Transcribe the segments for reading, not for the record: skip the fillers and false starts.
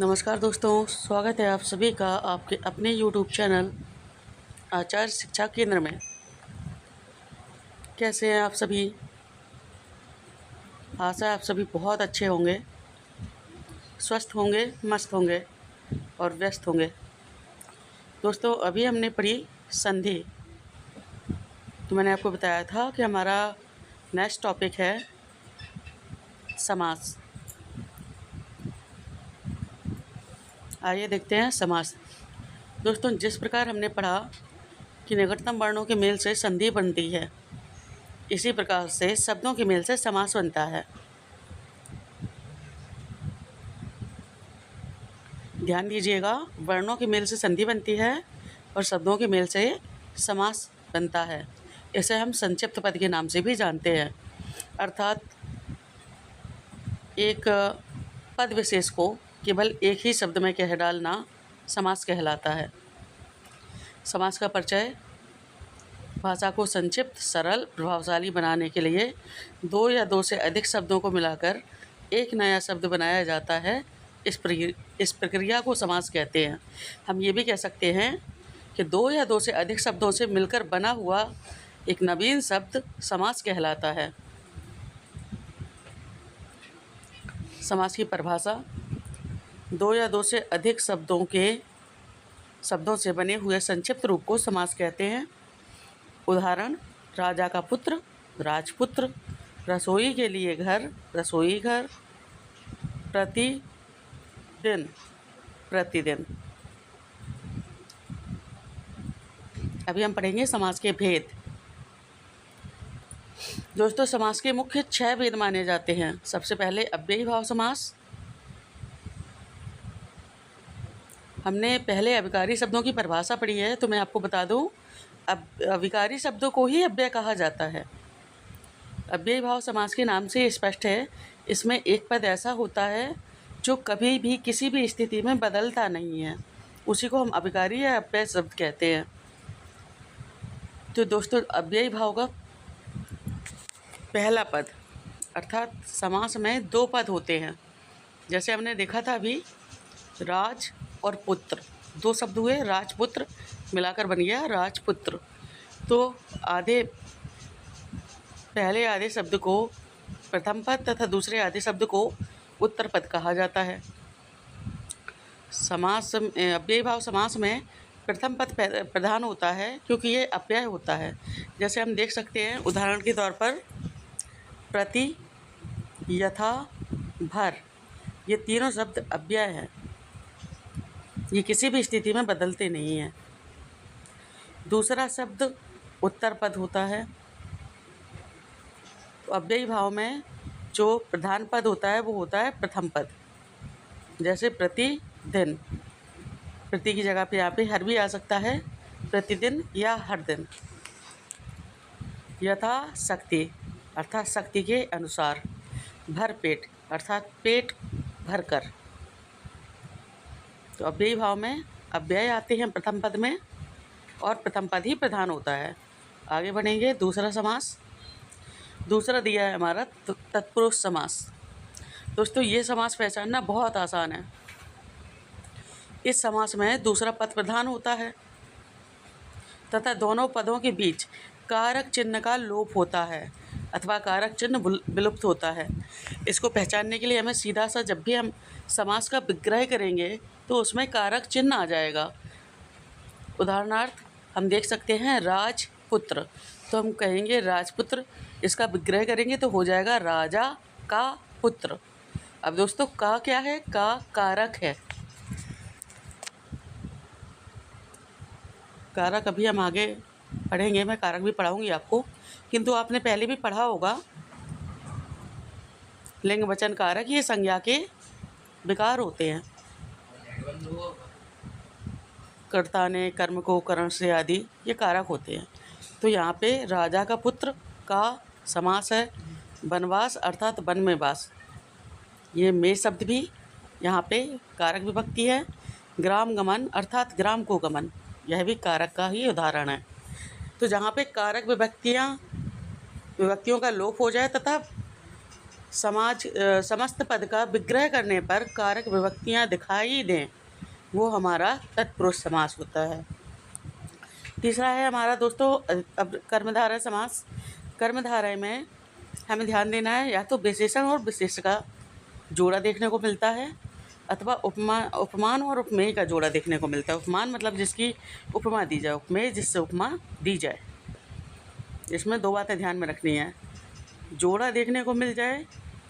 नमस्कार दोस्तों, स्वागत है आप सभी का आपके अपने YouTube चैनल आचार्य शिक्षा केंद्र में। कैसे हैं आप सभी? आशा है आप सभी बहुत अच्छे होंगे, स्वस्थ होंगे, मस्त होंगे और व्यस्त होंगे। दोस्तों, अभी हमने पढ़ी संधि। तो मैंने आपको बताया था कि हमारा नेक्स्ट टॉपिक है समास। आइए देखते हैं समास। दोस्तों, जिस प्रकार हमने पढ़ा कि निकटतम वर्णों के मेल से संधि बनती है, इसी प्रकार से शब्दों के मेल से समास बनता है। ध्यान दीजिएगा, वर्णों के मेल से संधि बनती है और शब्दों के मेल से समास बनता है। इसे हम संक्षिप्त पद के नाम से भी जानते हैं, अर्थात एक पद विशेष को केवल एक ही शब्द में कह डालना समास कहलाता है। समास का परिचय: भाषा को संक्षिप्त, सरल, प्रभावशाली बनाने के लिए दो या दो से अधिक शब्दों को मिलाकर एक नया शब्द बनाया जाता है। इस प्रक्रिया को समास कहते हैं। हम ये भी कह सकते हैं कि दो या दो से अधिक शब्दों से मिलकर बना हुआ एक नवीन शब्द समास कहलाता है। समास की परिभाषा: दो या दो से अधिक शब्दों से बने हुए संक्षिप्त रूप को समास कहते हैं। उदाहरण: राजा का पुत्र, राजपुत्र; रसोई के लिए घर, रसोई घर; प्रतिदिन, प्रतिदिन। अभी हम पढ़ेंगे समास के भेद। दोस्तों, समास के मुख्य 6 भेद माने जाते हैं। सबसे पहले अव्ययी भाव समास। हमने पहले अविकारी शब्दों की परिभाषा पढ़ी है, तो मैं आपको बता दूं, अविकारी शब्दों को ही अव्यय कहा जाता है। अव्ययी भाव समास के नाम से स्पष्ट है, इसमें एक पद ऐसा होता है जो कभी भी किसी भी स्थिति में बदलता नहीं है। उसी को हम अविकारी या अव्यय शब्द कहते हैं। तो दोस्तों, अव्ययी भाव का पहला पद, अर्थात समास में 2 पद होते हैं। जैसे हमने देखा था अभी, राज और पुत्र, 2 शब्द हुए, राजपुत्र मिलाकर बन गया राजपुत्र। तो पहले आधे शब्द को प्रथम पद तथा दूसरे आधे शब्द को उत्तर पद कहा जाता है। अव्ययी भाव समास में प्रथम पद प्रधान होता है, क्योंकि ये अव्यय होता है। जैसे हम देख सकते हैं, उदाहरण के तौर पर प्रति, यथा, भर, ये तीनों शब्द अव्यय हैं। ये किसी भी स्थिति में बदलते नहीं हैं। दूसरा शब्द उत्तर पद होता है। तो अव्ययी भाव में जो प्रधान पद होता है वो होता है प्रथम पद। जैसे प्रतिदिन, प्रति की जगह पे यहाँ पे हर भी आ सकता है, प्रतिदिन या हर दिन। यथा शक्ति, अर्थात शक्ति के अनुसार। भर पेट, अर्थात पेट भर कर। तो अव्ययी भाव में अव्यय आते हैं प्रथम पद में और प्रथम पद ही प्रधान होता है। आगे बढ़ेंगे। दूसरा समास, दूसरा दिया है हमारा तत्पुरुष समास। दोस्तों, ये समास पहचानना बहुत आसान है। इस समास में दूसरा पद प्रधान होता है तथा दोनों पदों के बीच कारक चिन्ह का लोप होता है अथवा कारक चिन्ह विलुप्त होता है। इसको पहचानने के लिए हमें सीधा सा, जब भी हम समास का विग्रह करेंगे तो उसमें कारक चिन्ह आ जाएगा। उदाहरणार्थ हम देख सकते हैं राजपुत्र, तो हम कहेंगे राजपुत्र, इसका विग्रह करेंगे तो हो जाएगा राजा का पुत्र। अब दोस्तों, का क्या है? का कारक है। कारक अभी हम आगे पढ़ेंगे, मैं कारक भी पढ़ाऊंगी आपको, किंतु आपने पहले भी पढ़ा होगा, लिंग वचन कारक ये संज्ञा के विकार होते हैं। कर्ता ने कर्म को करण से आदि ये कारक होते हैं। तो यहाँ पे राजा का पुत्र का समास है। वनवास अर्थात वन में वास, ये में शब्द भी यहाँ पे कारक विभक्ति है। ग्राम गमन अर्थात ग्राम को गमन, यह भी कारक का ही उदाहरण है। तो जहाँ पे कारक विभक्तियों का लोप हो जाए तथा समस्त पद का विग्रह करने पर कारक विभक्तियाँ दिखाई दें, वो हमारा तत्पुरुष समास होता है। तीसरा है हमारा दोस्तों अब कर्मधारय समास। कर्मधारय में हमें ध्यान देना है, या तो विशेषण और विशेष का जोड़ा देखने को मिलता है, अथवा उपमान और उपमेय का जोड़ा देखने को मिलता है। उपमान मतलब जिसकी उपमा दी जाए, उपमेय जिससे उपमा दी जाए। इसमें दो बातें ध्यान में रखनी है, जोड़ा देखने को मिल जाए,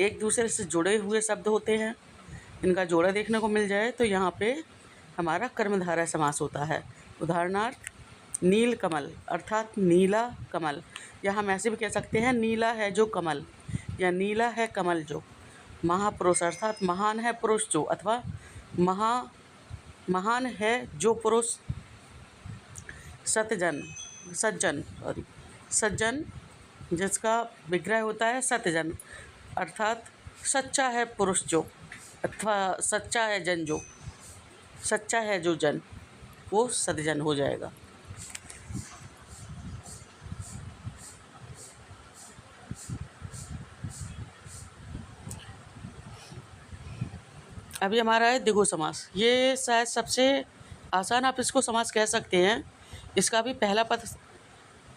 एक दूसरे से जुड़े हुए शब्द होते हैं, इनका जोड़ा देखने को मिल जाए तो यहाँ पे हमारा कर्मधारय समास होता है। उदाहरणार्थ नील कमल अर्थात नीला कमल, या हम ऐसे भी कह सकते हैं नीला है जो कमल, या नीला है कमल जो। महापुरुष अर्थात महान है पुरुष जो, अथवा महान है जो पुरुष। सज्जन जिसका विग्रह होता है सत्यजन, अर्थात सच्चा है पुरुष जो, अथवा सच्चा है जन जो, सच्चा है जो जन, वो सत्यजन हो जाएगा। अभी हमारा है द्विगु समास। ये शायद सबसे आसान आप इसको समास कह सकते हैं। इसका भी पहला पद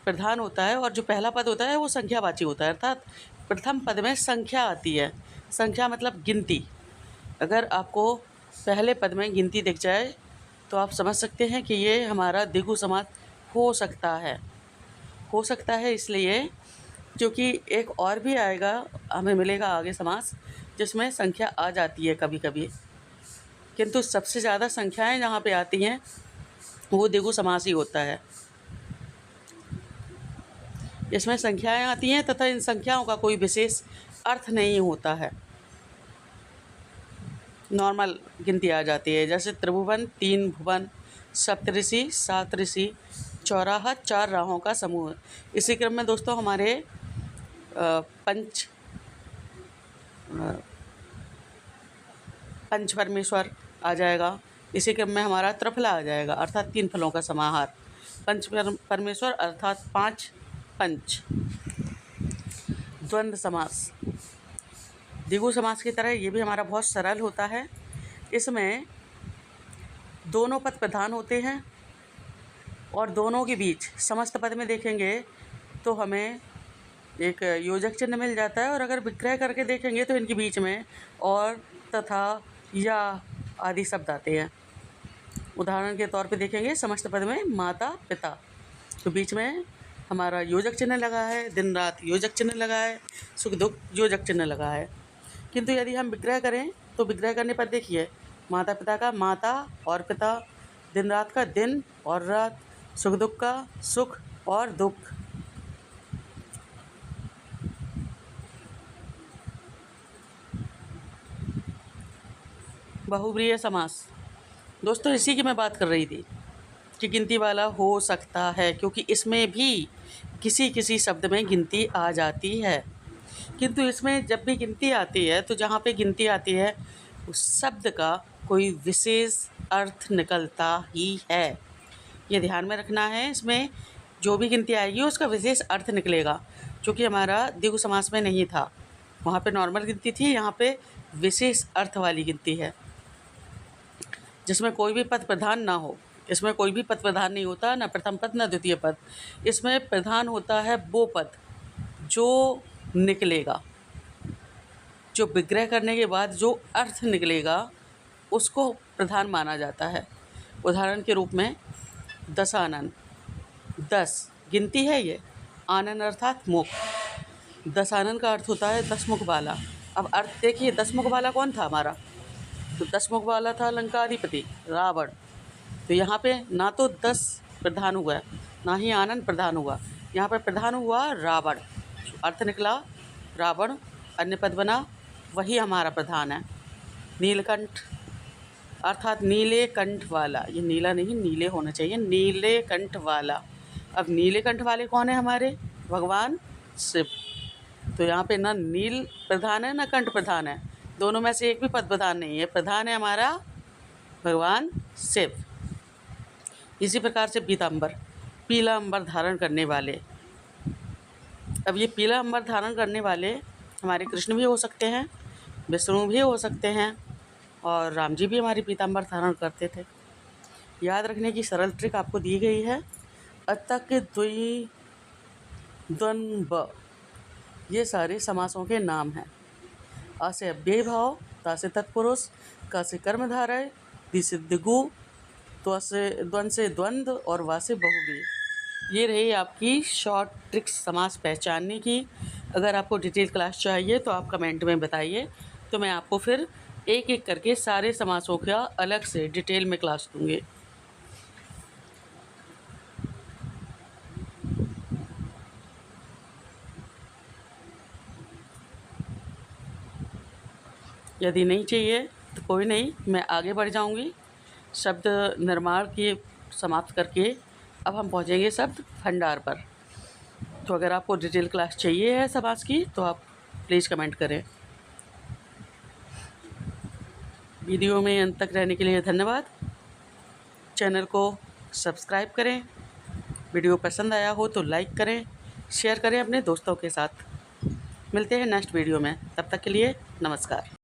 प्रधान होता है, और जो पहला पद होता है वो संख्यावाची होता है, अर्थात प्रथम पद में संख्या आती है। संख्या मतलब गिनती। अगर आपको पहले पद में गिनती दिख जाए तो आप समझ सकते हैं कि ये हमारा द्विगु समास हो सकता है। हो सकता है इसलिए क्योंकि एक और भी आएगा, हमें मिलेगा आगे समास, जिसमें संख्या आ जाती है कभी कभी, किंतु सबसे ज़्यादा संख्याएं जहाँ पे आती हैं वो द्विगु समास ही होता है। इसमें संख्याएं आती हैं तथा इन संख्याओं का कोई विशेष अर्थ नहीं होता है, नॉर्मल गिनती आ जाती है। जैसे त्रिभुवन 3 भुवन, सप्तऋषि 7 ऋषि, चौराहा 4 राहों का समूह। इसी क्रम में दोस्तों हमारे पंच परमेश्वर आ जाएगा। इसी क्रम में हमारा त्रिफला आ जाएगा, अर्थात 3 फलों का समाहार। पंच परमेश्वर अर्थात 5 पंच। द्वंद्व समास द्विगु समास की तरह ये भी हमारा बहुत सरल होता है। इसमें दोनों पद प्रधान होते हैं और दोनों के बीच समस्त पद में देखेंगे तो हमें एक योजक चिन्ह मिल जाता है, और अगर विग्रह करके देखेंगे तो इनके बीच में और, तथा, या आदि शब्द आते हैं। उदाहरण के तौर पे देखेंगे समस्त पद में माता पिता, तो बीच में हमारा योजक चिन्ह लगा है, दिन रात योजक चिन्ह लगा है, सुख दुख योजक चिन्ह लगा है। किंतु यदि हम विग्रह करें तो विग्रह करने पर देखिए माता पिता का माता और पिता, दिन रात का दिन और रात, सुख दुख का सुख और दुख। बहुब्रीहि समास दोस्तों इसी की मैं बात कर रही थी कि गिनती वाला हो सकता है, क्योंकि इसमें भी किसी किसी शब्द में गिनती आ जाती है। किंतु इसमें जब भी गिनती आती है तो जहाँ पे गिनती आती है उस शब्द का कोई विशेष अर्थ निकलता ही है, ये ध्यान में रखना है। इसमें जो भी गिनती आएगी उसका विशेष अर्थ निकलेगा, जो कि हमारा द्विगु समास में नहीं था। वहाँ पे नॉर्मल गिनती थी, यहाँ पे विशेष अर्थ वाली गिनती है, जिसमें कोई भी पद प्रधान ना हो। इसमें कोई भी पद प्रधान नहीं होता, न प्रथम पद न द्वितीय पद। इसमें प्रधान होता है वो पद जो निकलेगा, जो विग्रह करने के बाद जो अर्थ निकलेगा उसको प्रधान माना जाता है। उदाहरण के रूप में दशानन, 10 गिनती है ये, आनन अर्थात मुख। दशानन का अर्थ होता है 10 मुख वाला। अब अर्थ देखिए 10 मुख वाला कौन था हमारा, तो 10 मुख वाला था लंकाधिपति रावण। तो यहाँ पे ना तो 10 प्रधान हुआ ना ही आनंद प्रधान हुआ, यहाँ पर प्रधान हुआ रावण। अर्थ निकला रावण, अन्य पद बना, वही हमारा प्रधान है। नीलकंठ अर्थात नीले कंठ वाला, ये नीला नहीं नीले होना चाहिए, नीले कंठ वाला। अब नीले कंठ वाले कौन है हमारे, भगवान शिव। तो यहाँ पे ना नील प्रधान है ना कंठ प्रधान है, दोनों में से एक भी पद प्रधान नहीं है, प्रधान है हमारा भगवान शिव। इसी प्रकार से पीताम्बर, पीला अंबर धारण करने वाले। अब ये पीला अंबर धारण करने वाले हमारे कृष्ण भी हो सकते हैं, विष्णु भी हो सकते हैं, और राम जी भी हमारी पीताम्बर धारण करते थे। याद रखने की सरल ट्रिक आपको दी गई है। अतक, द्वि, द्वंद्व, ये सारे समासों के नाम हैं। अ से अव्ययी भाव, ता से तत्पुरुष, क से कर्मधारय, दि से दिगु, द्वंद्व से द्वंद्व और वा से बहुव्रीहि। ये रही आपकी शॉर्ट ट्रिक्स समास पहचानने की। अगर आपको डिटेल क्लास चाहिए तो आप कमेंट में बताइए, तो मैं आपको फिर एक एक करके सारे समासों का अलग से डिटेल में क्लास दूंगी। यदि नहीं चाहिए तो कोई नहीं, मैं आगे बढ़ जाऊंगी। शब्द निर्माण के समाप्त करके अब हम पहुंचेंगे शब्द भंडार पर। तो अगर आपको डिटेल क्लास चाहिए है समास की तो आप प्लीज़ कमेंट करें। वीडियो में अंत तक रहने के लिए धन्यवाद। चैनल को सब्सक्राइब करें। वीडियो पसंद आया हो तो लाइक करें, शेयर करें अपने दोस्तों के साथ। मिलते हैं नेक्स्ट वीडियो में, तब तक के लिए नमस्कार।